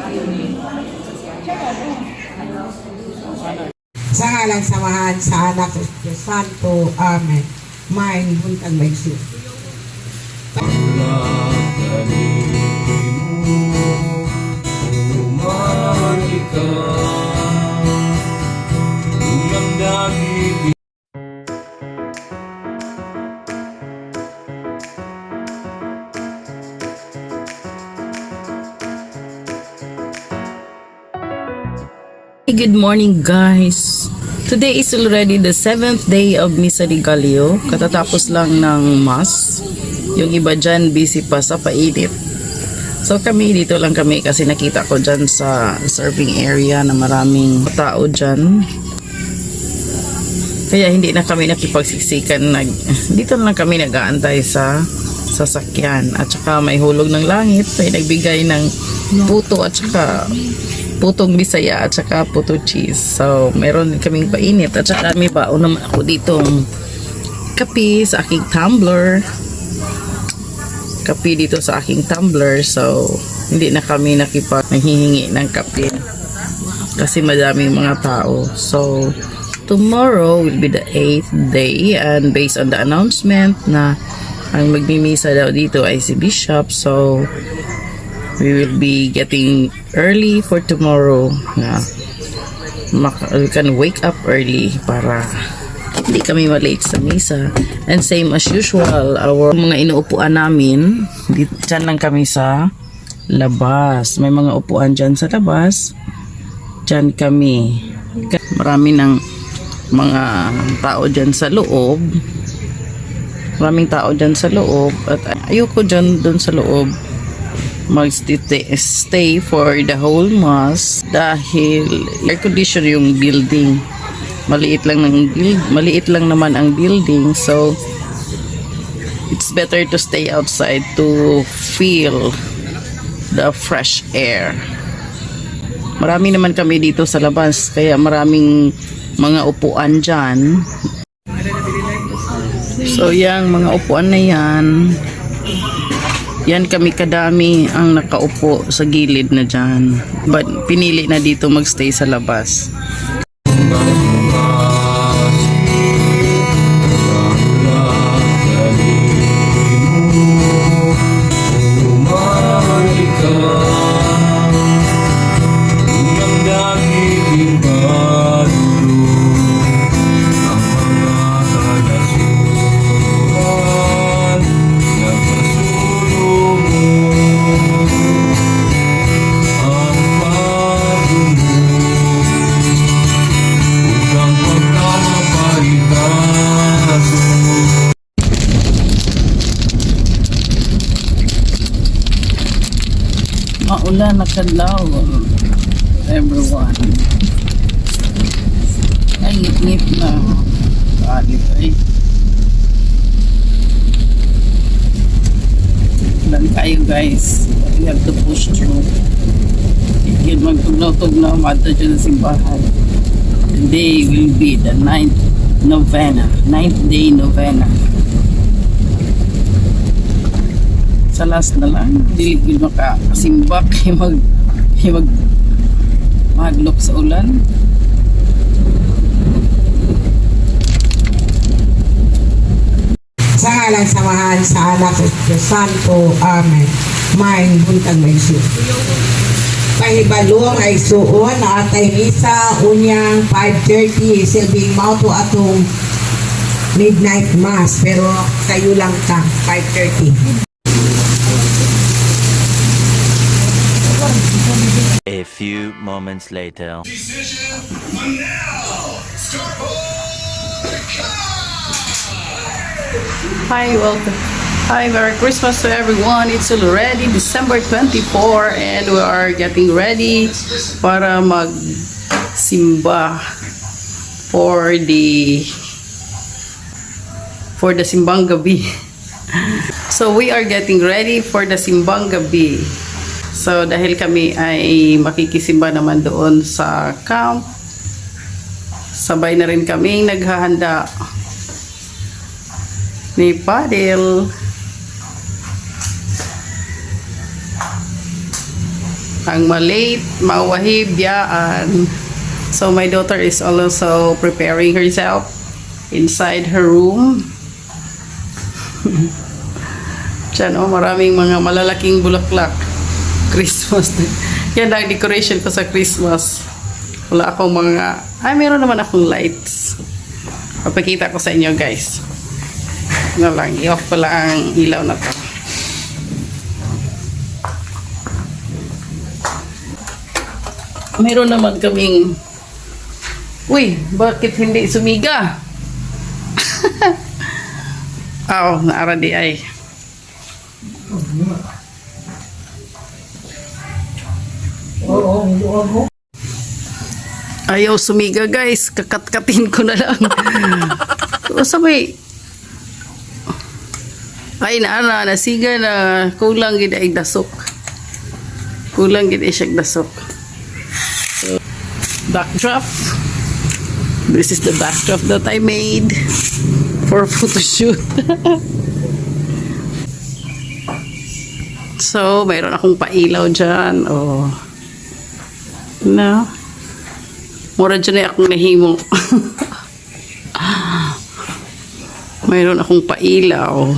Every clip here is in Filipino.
Sa ngalan samahan sa anak ng Espiritu Santo. Amen. Maing buntag may siya. Good morning guys! Today is already the 7th day of Misa de Gallo. Katatapos lang ng Mass. Yung iba dyan busy pa sa painit. So kami dito lang kami kasi nakita ko dyan sa serving area na maraming tao dyan. Kaya hindi na kami nakipagsiksikan. Dito lang kami nag-aantay sa sasakyan. At saka may hulog ng langit. May nagbigay ng puto at saka putong Bisaya at saka puto cheese. So, meron din kaming painit at saka may baon naman ako ditong kape sa aking tumbler. Kape dito sa aking tumbler. So, hindi na kami nanghihingi ng kape kasi madaming mga tao. So, tomorrow will be the 8th day and based on the announcement na ang magmimisa daw dito ay si Bishop. So, we will be getting early for tomorrow na we can wake up early para hindi kami malate sa misa. And same as usual, our mga inuupuan namin dyan lang kami sa labas. May mga upuan dyan sa labas, dyan kami. Marami ng mga tao dyan sa loob, maraming tao dyan sa loob at ayoko dyan dun sa loob stay for the whole Mass dahil air condition yung building. Maliit lang naman ang building, so it's better to stay outside to feel the fresh air. Marami naman kami dito sa labas kaya maraming mga upuan dyan. So yung mga upuan na yan kami kadami ang nakaupo sa gilid na dyan. But pinili na dito magstay sa labas. Maulan na kadlaw everyone. Ay ngip na kalit ay lang kayo guys. We have to push through. Ikid magtugnaw-tugnaw mata dyan sa simbahan. Today will be the 9th day novena. Sa last na lang, diligid makasimbak maglok sa ulan. Sa ngalan samahan sa anak ng Espiritu Santo. Amen. Maing buntag may siya. Pahibalong ay suon na atay misa unyang 5:30 silbing mauto atong midnight mass pero kayo lang ta 5:30. A few moments later. Hi, welcome. Hi, Merry Christmas to everyone. It's already December 24 and we are getting ready para magsimba for the simbang gabi. So we are getting ready for the simbang gabi. So dahil kami ay makikisimba naman doon sa camp, sabay na rin kaming naghahanda ni Padel. ang malate, mawahib, yaan. So my daughter is also preparing herself inside her room. Diyan, maraming mga malalaking bulaklak. Christmas. Yan ang decoration ko sa Christmas. Wala akong mga... meron naman akong lights. Papakita ko sa inyo, guys. I-off ko lang ang ilaw na to. Meron naman kaming... Uy, bakit hindi sumiga? Naara di ay. Ayaw sumiga, guys. Kakat-katin ko na lang. Sabay. Ay, nasiga na. Kulang gid ay dasok. Kulang gid ay siyag dasok. So, backdrop. This is the backdrop that I made for photoshoot. So, mayroon akong pailaw dyan. No. Mura dyan ay akong nahimo. Mayroon akong pailaw.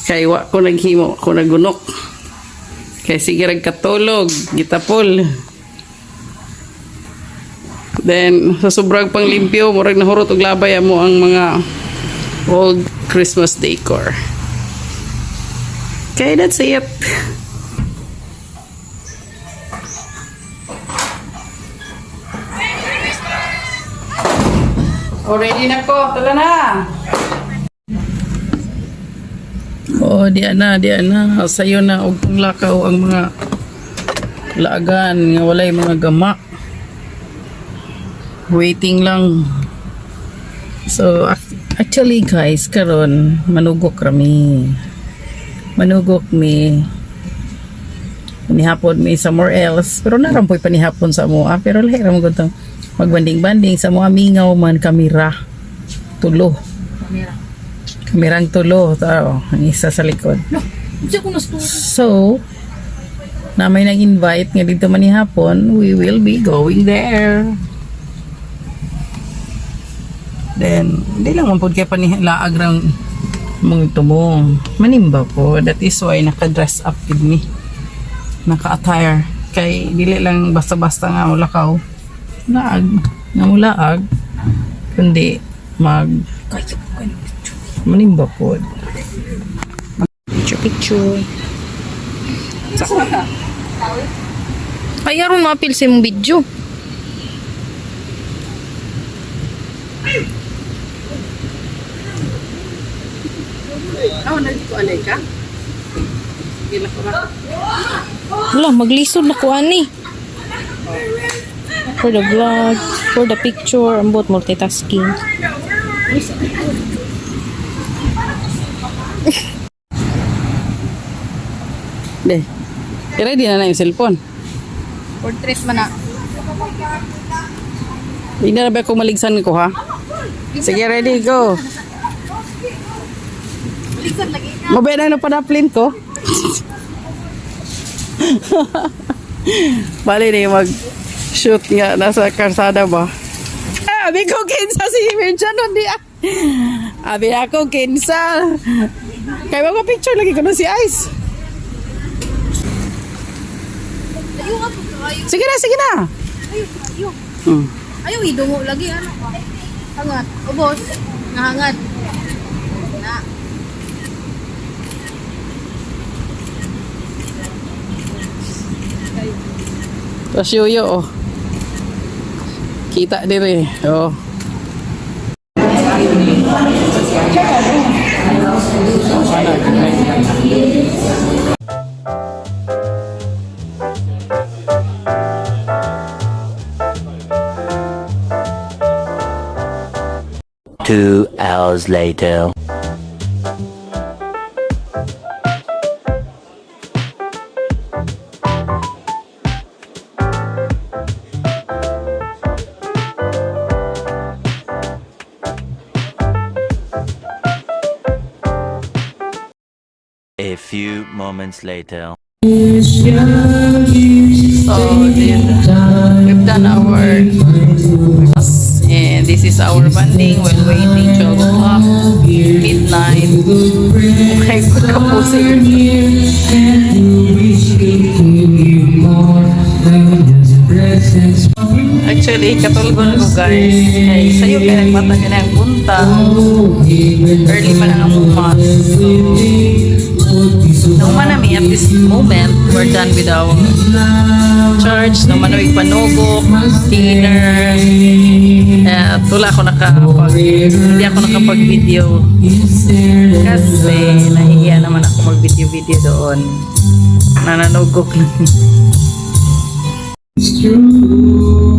Kaya wa ko naghimo, ako nagunok. Kaya sige katulog, gitapol. Then, sa sobrang panglimpyo, murag nahurot og labay mo ang mga old Christmas decor. Okay, that's it. Ready na ko, tala na. Diyan na. Sayo na og lakaw ang mga laagan nga walay mga gama. Waiting lang. So actually guys, karon manugok kami. Manugok mi. Panihapon mi somewhere else. Pero narampoy panihapon sa mo. Pero lahi ra mo gud magbanding-banding sa mga mingaw man kamera. Tulo. Kamerang tulo. Ang isa sa likod. So, na may nag-invite nga dito manihapon, we will be going there. Then, hindi lang mampod kayo panilaag ng mga ito mo. Manimba ko. That is why naka-dress up with me. Naka-attire. Kay, dili lang basta-basta nga mulakaw. Laag. Nga mulaag. Kundi, manimba po. Picture. Ay, aron mapil sa mong video. Nandito alay ka? Wala, maglisod na ko ani. For the vlog, for the picture, ang buot multitasking. Deh. Ready na yung cellphone. Portrait man na. Hindi na ba kung maligsan ko ha? Sige, ready, go. Mabay na padaplin ko. Bali na yung mag-shoot nga nasa karsada ba? Abi ko kinsa si Virgin hindi Abi ako kinsa. Kaya mga picture lagi ko na si Ice. Sige na. Ayaw, idungo lagi. Hangat. Ubos. Nahangat. Na. Tapos yoyo, kita dire, Two hours later. A few moments later. So, we've done our class, and this is our banding while waiting 12 o'clock, midnight. Okay, pagkapusing. Actually, katulgon ko guys. Kay sa'yo kaya nagmata ka na ang punta. Early pa na ang umat. So, nung manami at this moment, we're done with our church. Nung manawig panugok, dinner. At wala ako hindi ako nakapag-video. Kasi nahihiya naman ako mag-video doon. Nananugok lang. It's true.